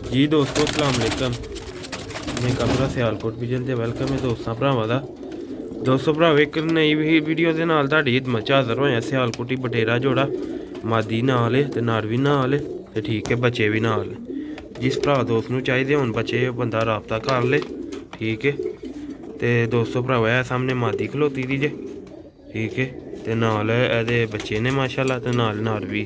जी दोस्तों अस्सलाम वालेकुम। मैं कमरा सियालकोट विजन ते वेलकम है दोस्तों भरावां दा। दोस्तों भरावो एक नई वीडियो दे नाल तुहाडी खिदमत च हाज़र होया। सियालकोटी बटेरा जोड़ा मादी नाल है ते नर भी नाल है ते ठीक है बच्चे भी नाल। जिस भरा दोस्त नूं चाहिदे होण बच्चे बंदा राबता कर ले ठीक है। ते दोस्तों भरावो है सामने मादी खलोती दी जे ठीक है ते नाल एहदे बच्चे ने माशाल्लाह ते नाल नर भी।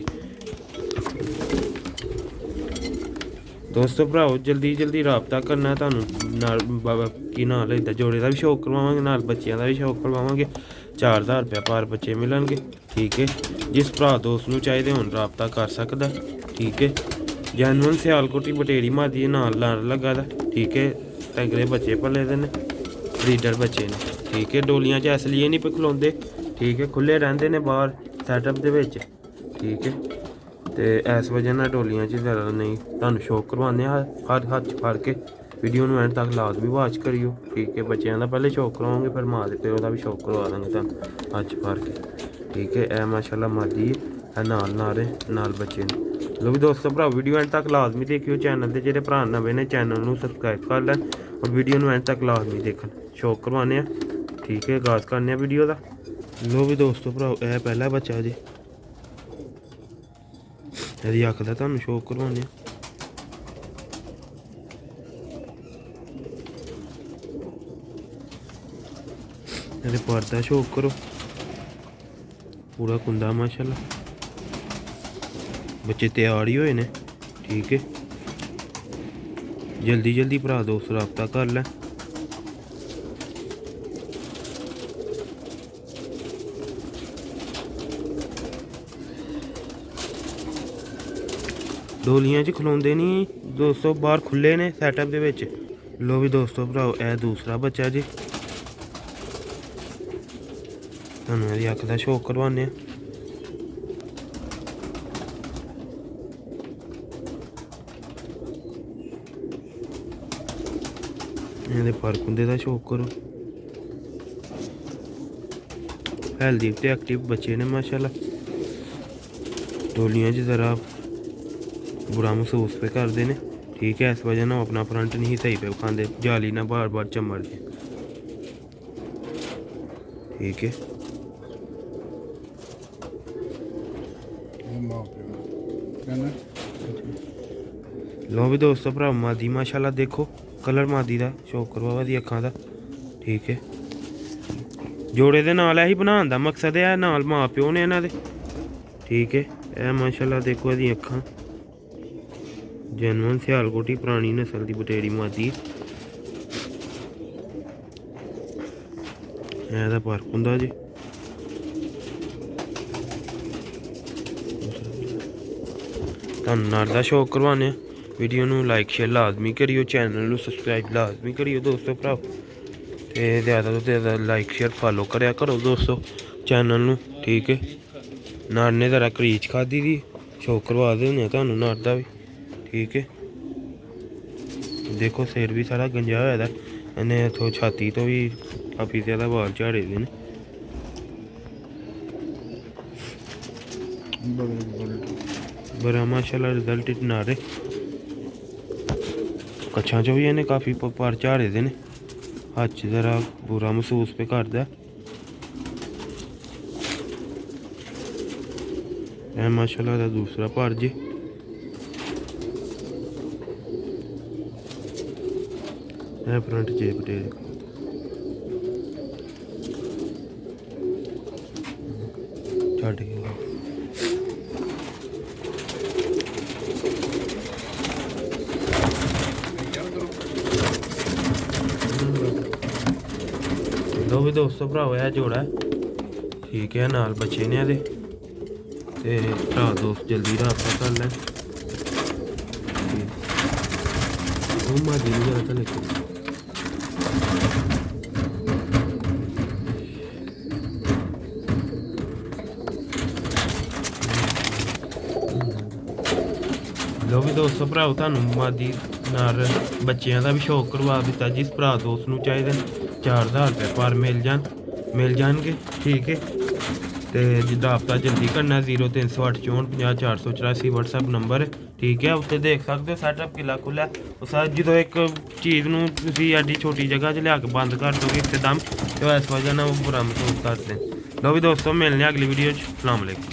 दोस्तों भराओ जल्दी जल्दी राबता करना तुहानूं नाल बाबा की नाल लेंदा जोड़े का भी शौक करवावांगे नाल बच्चों का भी शौक करवावांगे। 4000 रुपया पर बच्चे मिलणगे ठीक है। जिस भरा दोस्त नूं चाहिदे होण राबता कर सकदा ठीक है। जैनुअन सियालकोटी बटेरी मादी नाल नर लगा दा ठीक है। तगड़े बच्चे पले दे ने ब्रीडर बच्चे ने ठीक है। डोलियां च इसलिए नहीं पे खलोंदे ठीक है, खुले रहिंदे ने बाहर सैटअप दे विच ठीक है। तो इस वजह ना डोलियां च ज़रा नहीं तुहानूं शौक करवाने हर हत्थ च फड़ के वीडियो नूं एंड तक लाजमी वाच करियो ठीक है। बच्चों का पहले शौक करवाओगे फिर माँ के प्यो का भी शौक करवा देंगे तुहानूं हत्थ च फड़ के ठीक है। ए माशाल्लाह मादी है नाल नारे नाल बच्चे ने। लो भी दोस्तों भरा वीडियो एंड तक लाजमी देखियो। चैनल के जेह्ड़े भरा नवे ने चैनल नूं सबसक्राइब कर लैन और वीडियो नूं एंड तक लाजमी देखन। शौक करवाने ठीक है, आगाज़ करने वीडियो का। लो भी दोस्तों भराओ यह पहला बच्चा जी यदि अख का तुहानूं शौक करवाने यदि पर दा शौक करो पूरा कुंदा माशाल्लाह। बच्चे तैयार ही होए ने ठीक है। जल्दी जल्दी भरा दोस्त राबता कर लै। डोलियां च खलोंदे नहीं दोस्तों, बाहर खुले ने सैटअप दे विच। लो भी दोस्तों भराओ यह दूसरा बच्चा जी तुहानूं इहदी अख दा शौक करवाने। इहदे पर कुंदे दा शौक करो। हेल्दी ते एक्टिव बच्चे ने माशाल्लाह। डोलियां च ज़रा बुरा महसूस पे करते हैं ठीक है। इस वजह ना अपना फ्रंट नहीं सही पे खाते जाली ना बार बार चमड़ के ठीक है। लो भी दोस्तों भरा मादी माशाल्लाह देखो कलर मादी का शौक करवावा दी अखां दा ठीक है। जोड़े दे नाल ही बनाने का मकसद है नाल माँ प्यो ने इन्हां दे ठीक है। यह माशाल्लाह देखो इहदी अखां जैनुअन सियालकोटी पुरानी नस्ल की बटेरी मादी। एह्दा फर्क होंदा जी। तुहानूं नर दा शौक करवाने वीडियो नूं लाइक शेयर लाजमी करियो। चैनल नूं सबसक्राइब लाजमी करियो दोस्तों भराओ ते ज़्यादा तो ज़्यादा लाइक शेयर फॉलो करया करो दोस्तों चैनल नूं ठीक है। नर ने ज़रा क्रीच खादी दी शौक करवा दे होने तुहानूं नर दा भी ठीक है। देखो सिर भी सारा गंजा होया इन्हें इत्थों छाती तो भी काफ़ी ज़्यादा वाल झाड़े दे ने। बड़ा माशाल्लाह रिजल्ट नारे कच्छां चो भी इन्हें काफ़ी पर झाड़े दे ने। हत्थ च ज़रा बुरा महसूस पे करदा। यह माशाल्लाह दा दूसरा पर जी। फ्रंट जे बटेरे छड़ के लो भी दोस्तों भराओ यह जोड़ा ठीक है नाल बच्चे ने एहदे ते भरा दोस्त जल्दी राबता कर लैन। मादी नहीं जरा लेके लो भी दोस्तों भराओ तुहानूं मादी नर बच्चों का भी शौक करवा दिता। जिस भरा दोस्त नूं चाहिए 4000 रुपये पर मिल जाएंगे ठीक है। ਤੇ ਜਿੱਦਾਂ ਆਪਤਾ ਜਲਦੀ ਕਰਨਾ 0308 WhatsApp ਨੰਬਰ ਠੀਕ ਹੈ। ਉੱਤੇ ਦੇਖ ਸਕਦੇ ਹੋ ਸੈਟਅਪ ਕਿਲਾ ਖੁੱਲ੍ਹਾ ਉਹ ਸਰ ਜਦੋਂ ਇੱਕ ਚੀਜ਼ ਨੂੰ ਤੁਸੀਂ ਐਡੀ ਛੋਟੀ ਜਗ੍ਹਾ 'ਚ ਲਿਆ ਕੇ ਬੰਦ ਕਰ ਦੋਗੇ ਇੱਕਦਮ ਤੇ ਇਸ ਵਜ੍ਹਾ ਨਾਲ ਉਹ ਬੁਰਾ ਮਹਿਸੂਸ ਕਰਦੇ। ਲਓ ਵੀ ਦੋਸਤੋ ਮਿਲਣੇ ਅਗਲੀ ਵੀਡੀਓ 'ਚ। ਅਸਲਾਮ ਵਾਲੇਕੁਮ।